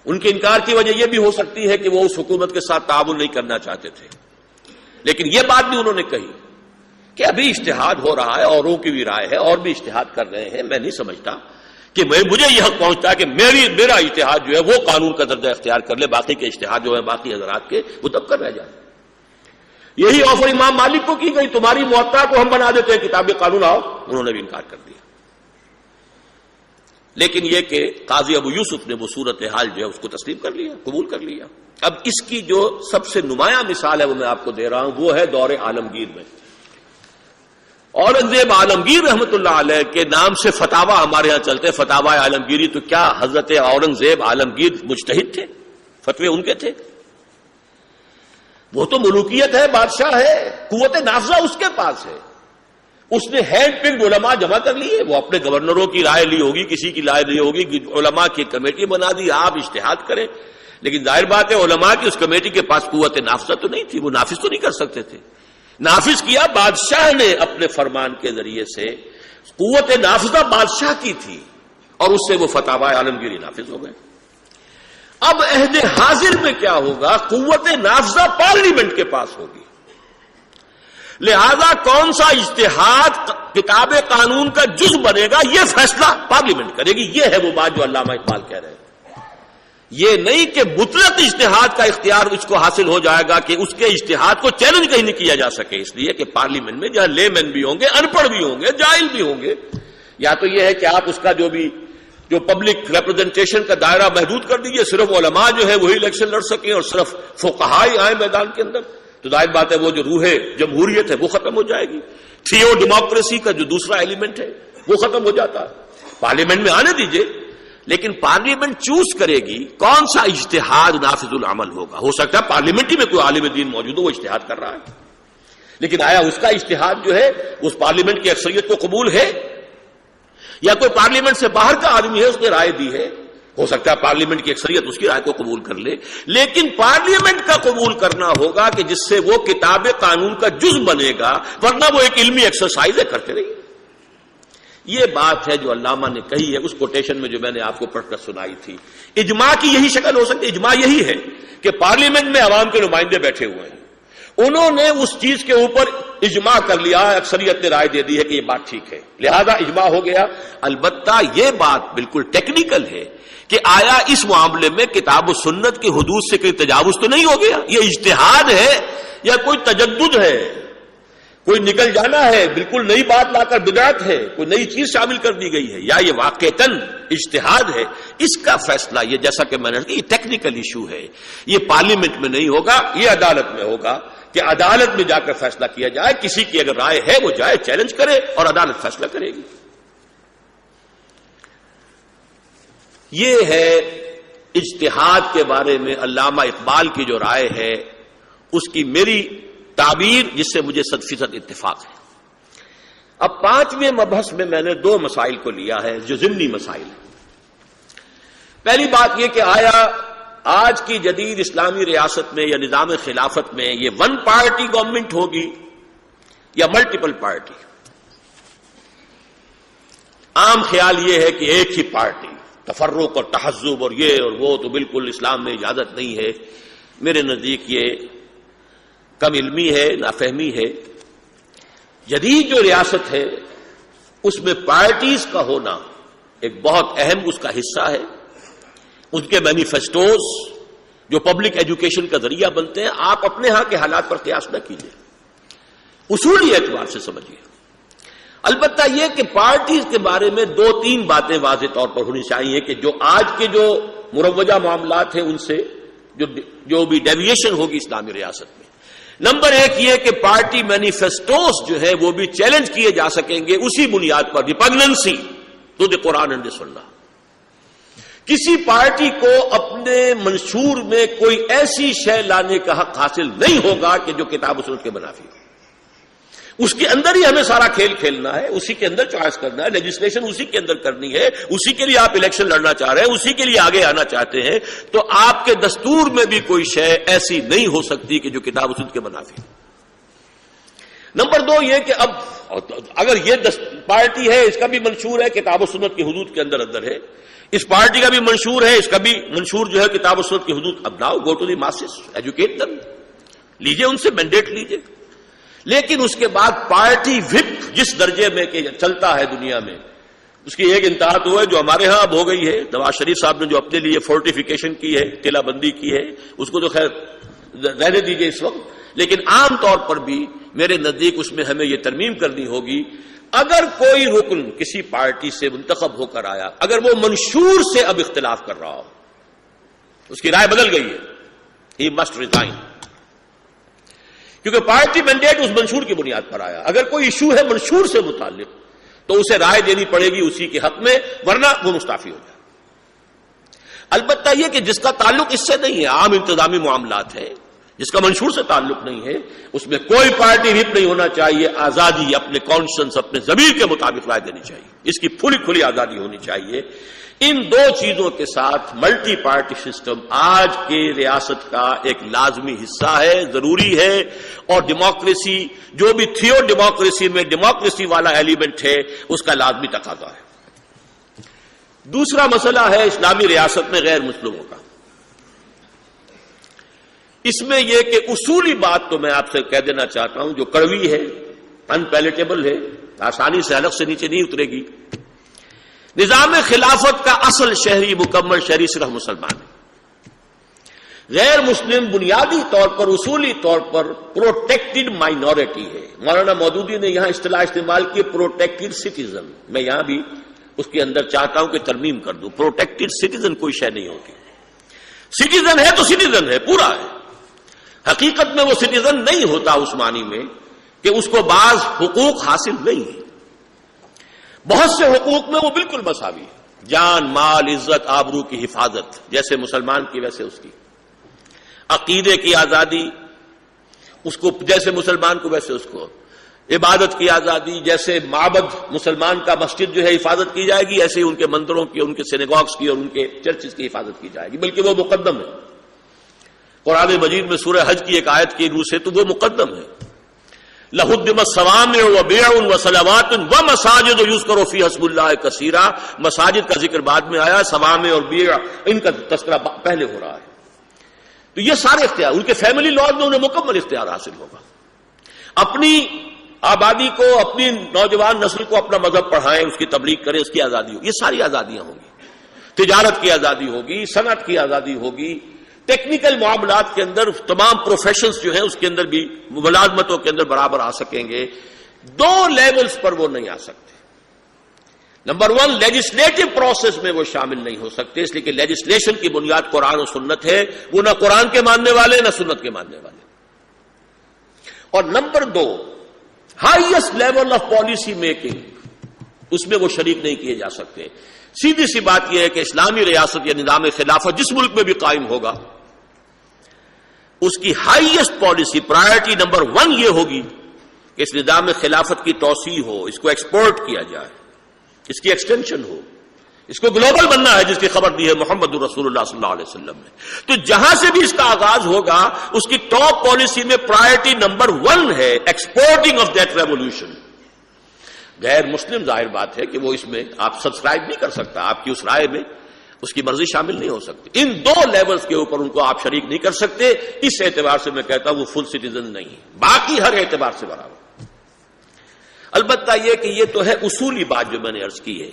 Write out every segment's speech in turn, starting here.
ان کے انکار کی وجہ یہ بھی ہو سکتی ہے کہ وہ اس حکومت کے ساتھ تعاون نہیں کرنا چاہتے تھے، لیکن یہ بات بھی انہوں نے کہی کہ ابھی اجتہاد ہو رہا ہے، اوروں کی بھی رائے ہے، اور بھی اجتہاد کر رہے ہیں، میں نہیں سمجھتا کہ مجھے یہ حق پہنچتا ہے کہ میرا اجتہاد جو ہے وہ قانون کا درجہ اختیار کر لے، باقی کے اجتہاد جو ہے باقی حضرات کے وہ دب کر رہ جائیں۔ یہی آفر امام مالک کو کی گئی، تمہاری موطا کو ہم بنا دیتے ہیں کتاب قانون، آؤ، انہوں نے بھی انکار کر دیا۔ لیکن یہ کہ قاضی ابو یوسف نے وہ صورتحال جو ہے اس کو تسلیم کر لیا، قبول کر لیا۔ اب اس کی جو سب سے نمایاں مثال ہے وہ میں آپ کو دے رہا ہوں، وہ ہے دور عالمگیر میں۔ اورنگزیب عالمگیر رحمت اللہ علیہ کے نام سے فتاوی ہمارے ہاں چلتے، فتاوی عالمگیری، تو کیا حضرت اورنگزیب عالمگیر مجتہد تھے؟ فتوے ان کے تھے؟ وہ تو ملوکیت ہے، بادشاہ ہے، قوت نافذہ اس کے پاس ہے، اس نے ہینڈ پکڈ علماء جمع کر لیے، وہ اپنے گورنروں کی رائے لی ہوگی، کسی کی رائے لی ہوگی، علماء کی کمیٹی بنا دی، آپ اجتہاد کریں، لیکن ظاہر بات ہے علماء کی اس کمیٹی کے پاس قوت نافذہ تو نہیں تھی، وہ نافذ تو نہیں کر سکتے تھے۔ نافذ کیا بادشاہ نے اپنے فرمان کے ذریعے سے، قوت نافذہ بادشاہ کی تھی، اور اس سے وہ فتاوی عالمگیری نافذ ہو گئے۔ اب عہد حاضر میں کیا ہوگا؟ قوت نافذہ پارلیمنٹ کے پاس ہوگی، لہذا کون سا اجتہاد کتاب قانون کا جز بنے گا یہ فیصلہ پارلیمنٹ کرے گی۔ یہ ہے وہ بات جو علامہ اقبال کہہ رہے ہیں، یہ نہیں کہ مطلق اجتہاد کا اختیار اس کو حاصل ہو جائے گا کہ اس کے اجتہاد کو چیلنج کہیں نہیں کیا جا سکے، اس لیے کہ پارلیمنٹ میں جہاں لے مین بھی ہوں گے، ان پڑھ بھی ہوں گے، جاہل بھی ہوں گے، یا تو یہ ہے کہ آپ اس کا جو پبلک ریپرزنٹیشن کا دائرہ محدود کر دیجئے، صرف علماء جو ہے وہی الیکشن لڑ سکیں اور صرف فقہاء آئیں میدان کے اندر، تو ظاہر بات ہے وہ جو روح جمہوریت ہے وہ ختم ہو جائے گی، تھیو ڈیموکریسی کا جو دوسرا ایلیمنٹ ہے وہ ختم ہو جاتا ہے۔ پارلیمنٹ میں آنے دیجئے، لیکن پارلیمنٹ چوز کرے گی کون سا اجتہاد نافذ العمل ہوگا۔ ہو سکتا ہے پارلیمنٹ ہی میں کوئی عالم دین موجود ہو، وہ اجتہاد کر رہا ہے، لیکن آیا اس کا اجتہاد جو ہے اس پارلیمنٹ کی اکثریت کو قبول ہے، یا کوئی پارلیمنٹ سے باہر کا آدمی ہے اس نے رائے دی ہے، ہو سکتا ہے پارلیمنٹ کی اکثریت اس کی رائے کو قبول کر لے، لیکن پارلیمنٹ کا قبول کرنا ہوگا کہ جس سے وہ کتاب قانون کا جز بنے گا، ورنہ وہ ایک علمی ایکسرسائز ہے، کرتے رہیے۔ یہ بات ہے جو علامہ نے کہی ہے اس کوٹیشن میں جو میں نے آپ کو پڑھ کر سنائی تھی۔ اجماع کی یہی شکل ہو سکتی ہے، اجماع یہی ہے کہ پارلیمنٹ میں عوام کے نمائندے بیٹھے ہوئے ہیں، انہوں نے اس چیز کے اوپر اجماع کر لیا، اکثریت نے رائے دے دی ہے کہ یہ بات ٹھیک ہے، لہذا اجماع ہو گیا۔ البتہ یہ بات بالکل ٹیکنیکل ہے کہ آیا اس معاملے میں کتاب و سنت کی حدود سے کوئی تجاوز تو نہیں ہو گیا؟ یہ اجتہاد ہے یا کوئی تجدد ہے، کوئی نکل جانا ہے، بالکل نئی بات لا کر بدعت ہے، کوئی نئی چیز شامل کر دی گئی ہے، یا یہ واقعتاً اجتہاد ہے؟ اس کا فیصلہ یہ جیسا کہ میں نے کہا یہ ٹیکنیکل ایشو ہے، یہ پارلیمنٹ میں نہیں ہوگا، یہ عدالت میں ہوگا کہ عدالت میں جا کر فیصلہ کیا جائے، کسی کی اگر رائے ہے وہ جائے چیلنج کرے اور عدالت فیصلہ کرے گی۔ یہ ہے اجتہاد کے بارے میں علامہ اقبال کی جو رائے ہے، اس کی میری تعبیر جس سے مجھے 100% اتفاق ہے۔ اب 5ویں مبحث میں نے 2 مسائل کو لیا ہے جو ضمنی مسائل ہیں۔ پہلی بات یہ کہ آیا آج کی جدید اسلامی ریاست میں یا نظام خلافت میں یہ 1 پارٹی گورنمنٹ ہوگی یا ملٹیپل پارٹی؟ عام خیال یہ ہے کہ ایک ہی پارٹی، تفرق اور تحزب اور یہ اور وہ تو بالکل اسلام میں اجازت نہیں ہے۔ میرے نزدیک یہ کم علمی ہے، نافہمی ہے۔ جدید جو ریاست ہے اس میں پارٹیز کا ہونا ایک بہت اہم اس کا حصہ ہے، ان کے مینیفیسٹوز جو پبلک ایجوکیشن کا ذریعہ بنتے ہیں۔ آپ اپنے ہاں کے حالات پر قیاس نہ کیجیے، اصولی اعتبار سے سمجھیے۔ البتہ یہ کہ پارٹیز کے بارے میں 2-3 باتیں واضح طور پر ہونی چاہیے کہ جو آج کے جو مروجہ معاملات ہیں ان سے جو بھی ڈیویشن ہوگی اسلامی ریاست میں۔ نمبر 1 یہ کہ پارٹی مینیفیسٹوز جو ہے وہ بھی چیلنج کیے جا سکیں گے اسی بنیاد پر، ریپگننسی to the Quran and the سنہ۔ کسی پارٹی کو اپنے منشور میں کوئی ایسی شے لانے کا حق حاصل نہیں ہوگا کہ جو کتاب و سنت کے منافی ہو۔ اس کے اندر ہی ہمیں سارا کھیل کھیلنا ہے، اسی کے اندر چوائس کرنا ہے، لیجسلیشن اسی کے اندر کرنی ہے، اسی کے لیے آپ الیکشن لڑنا چاہ رہے ہیں، اسی کے لیے آگے آنا چاہتے ہیں، تو آپ کے دستور میں بھی کوئی شے ایسی نہیں ہو سکتی کہ جو کتاب و سنت کے منافی۔ نمبر 2 یہ کہ اب اگر یہ پارٹی ہے، اس کا بھی منشور ہے کتاب و سنت کی حدود کے اندر ہے، اس پارٹی کا بھی منشور ہے، اس کا بھی منشور جو ہے کتاب و سنت کی حدود. اب now go to the masses, educate them, لیجئے ان سے مینڈیٹ لیجئے. لیکن اس کے بعد پارٹی وپ جس درجے میں کہ چلتا ہے دنیا میں، اس کی ایک انتہا تو ہے جو ہمارے ہاں اب ہو گئی ہے. نواز شریف صاحب نے جو اپنے لیے فورٹیفیکیشن کی ہے، قلعہ بندی کی ہے، اس کو تو خیر رہنے دیجئے اس وقت. لیکن عام طور پر بھی میرے نزدیک اس میں ہمیں یہ ترمیم کرنی ہوگی، اگر کوئی رکن کسی پارٹی سے منتخب ہو کر آیا، اگر وہ منشور سے اب اختلاف کر رہا ہو، اس کی رائے بدل گئی ہے، ہی مسٹ ریزائن، کیونکہ پارٹی مینڈیٹ اس منشور کی بنیاد پر آیا. اگر کوئی ایشو ہے منشور سے متعلق تو اسے رائے دینی پڑے گی اسی کے حق میں، ورنہ وہ مستعفی ہو جائے. البتہ یہ کہ جس کا تعلق اس سے نہیں ہے، عام انتظامی معاملات ہے، جس کا منشور سے تعلق نہیں ہے، اس میں کوئی پارٹی وپ نہیں ہونا چاہیے. آزادی، اپنے کانشنس، اپنے ضمیر کے مطابق رائے دینی چاہیے، اس کی کھلی آزادی ہونی چاہیے. ان دو چیزوں کے ساتھ ملٹی پارٹی سسٹم آج کے ریاست کا ایک لازمی حصہ ہے، ضروری ہے. اور ڈیموکریسی، جو بھی تھیو ڈیموکریسی میں ڈیموکریسی والا ایلیمنٹ ہے، اس کا لازمی تقاضا ہے. دوسرا مسئلہ ہے اسلامی ریاست میں غیر مسلموں کا. اس میں یہ کہ اصولی بات تو میں آپ سے کہہ دینا چاہتا ہوں جو کڑوی ہے، ان پیلیٹیبل ہے، آسانی سے حلق سے نیچے نہیں اترے گی. نظام خلافت کا اصل شہری، مکمل شہری صرف مسلمان ہے. غیر مسلم بنیادی طور پر، اصولی طور پر پروٹیکٹڈ مائنورٹی ہے. مولانا مودودی نے یہاں اصطلاح استعمال کی پروٹیکٹڈ سٹیزن. میں یہاں بھی اس کے اندر چاہتا ہوں کہ ترمیم کر دوں. پروٹیکٹڈ سٹیزن کوئی شے نہیں ہوتی. سٹیزن ہے تو سٹیزن ہے، پورا ہے. حقیقت میں وہ سٹیزن نہیں ہوتا اس معنی میں کہ اس کو بعض حقوق حاصل نہیں ہے. بہت سے حقوق میں وہ بالکل مساوی ہے. جان، مال، عزت، آبرو کی حفاظت، جیسے مسلمان کی ویسے اس کی. عقیدے کی آزادی، اس کو جیسے مسلمان کو ویسے اس کو. عبادت کی آزادی، جیسے معبد مسلمان کا مسجد جو ہے حفاظت کی جائے گی، ایسے ہی ان کے مندروں کی، ان کے سینیگاگس کی اور ان کے چرچز کی حفاظت کی جائے گی، بلکہ وہ مقدم ہے. قرآن مجید میں سورہ حج کی ایک آیت کی روح سے تو وہ مقدم ہے. لَهُدِّمَتْ الصَّوَامِعُ وَبِيعٌ وَصَلَوَاتٌ وَمَسَاجِدُ يُذْكَرُ فِيهَا اسْمُ اللَّهِ كَثِيرًا. مساجد کا ذکر بعد میں آیا، صوامع اور بیع ان کا تذکرہ پہلے ہو رہا ہے. تو یہ سارے اختیار ان کے فیملی لاز میں انہیں مکمل اختیار حاصل ہوگا. اپنی آبادی کو، اپنی نوجوان نسل کو اپنا مذہب پڑھائیں، اس کی تبلیغ کریں، اس کی آزادی ہوگی. یہ ساری آزادیاں ہوں گی. تجارت کی آزادی ہوگی، صنعت کی آزادی ہوگی. ٹیکنیکل معاملات کے اندر تمام پروفیشنز جو ہیں اس کے اندر بھی ملازمتوں کے اندر برابر آ سکیں گے. دو لیولز پر وہ نہیں آ سکتے. نمبر 1، لیجسلیٹو پروسیس میں وہ شامل نہیں ہو سکتے، اس لیے کہ لیجسلیشن کی بنیاد قرآن و سنت ہے. وہ نہ قرآن کے ماننے والے نہ سنت کے ماننے والے. اور number 2، highest level of policy making, اس میں وہ شریک نہیں کیے جا سکتے. سیدھی سی بات یہ ہے کہ اسلامی ریاست یا نظام خلافت جس ملک میں بھی قائم ہوگا، اس کی ہائیسٹ پالیسی، پرائرٹی نمبر 1 یہ ہوگی کہ اس نظام خلافت کی توسیع ہو، اس کو ایکسپورٹ کیا جائے، اس کی ایکسٹینشن ہو. اس کو گلوبل بننا ہے، جس کی خبر دی ہے محمد رسول اللہ صلی اللہ علیہ وسلم نے. تو جہاں سے بھی اس کا آغاز ہوگا، اس کی ٹاپ پالیسی میں پرائرٹی نمبر 1 ہے ایکسپورٹنگ آف دیٹ ریولیوشن. غیر مسلم ظاہر بات ہے کہ وہ اس میں آپ سبسکرائب نہیں کر سکتا، آپ کی اس رائے میں اس کی مرضی شامل نہیں ہو سکتی. ان 2 لیولز کے اوپر ان کو آپ شریک نہیں کر سکتے. اس اعتبار سے میں کہتا ہوں وہ فل سٹیزن نہیں ہے، باقی ہر اعتبار سے برابر. البتہ یہ کہ یہ تو ہے اصولی بات جو میں نے عرض کی ہے.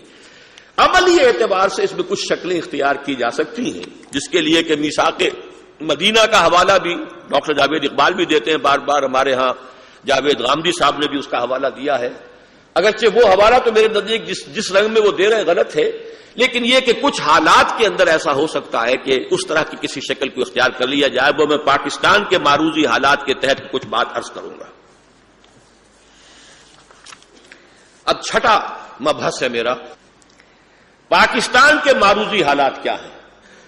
عملی اعتبار سے اس میں کچھ شکلیں اختیار کی جا سکتی ہیں، جس کے لیے کہ میثاق مدینہ کا حوالہ بھی ڈاکٹر جاوید اقبال بھی دیتے ہیں بار بار. ہمارے ہاں جاوید غامدی صاحب نے بھی اس کا حوالہ دیا ہے. اگرچہ وہ حوالہ تو میرے نزدیک جس رنگ میں وہ دے رہے ہیں غلط ہے، لیکن یہ کہ کچھ حالات کے اندر ایسا ہو سکتا ہے کہ اس طرح کی کسی شکل کو اختیار کر لیا جائے. وہ میں پاکستان کے معروضی حالات کے تحت کچھ بات عرض کروں گا. اب چھٹا مبحث ہے میرا، پاکستان کے معروضی حالات کیا ہیں.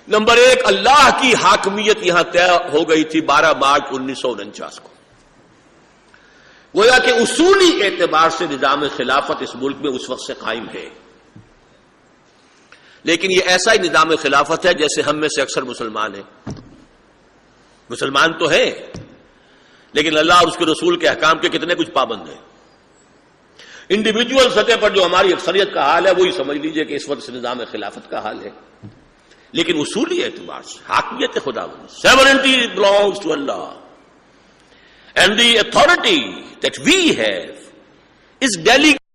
نمبر 1، اللہ کی حاکمیت یہاں طے ہو گئی تھی 12 مارچ 1949 کو. گویا کہ اصولی اعتبار سے نظام خلافت اس ملک میں اس وقت سے قائم ہے، لیکن یہ ایسا ہی نظام خلافت ہے جیسے ہم میں سے اکثر مسلمان ہیں. مسلمان تو ہیں، لیکن اللہ اور اس کے رسول کے احکام کے کتنے کچھ پابند ہیں. انڈیویجول سطح پر جو ہماری اکثریت کا حال ہے وہی سمجھ لیجئے کہ اس وقت نظام خلافت کا حال ہے. لیکن اصولی اعتبار سے حاکمیت خداوندی, sovereignty belongs to Allah, and the authority that we have is delegated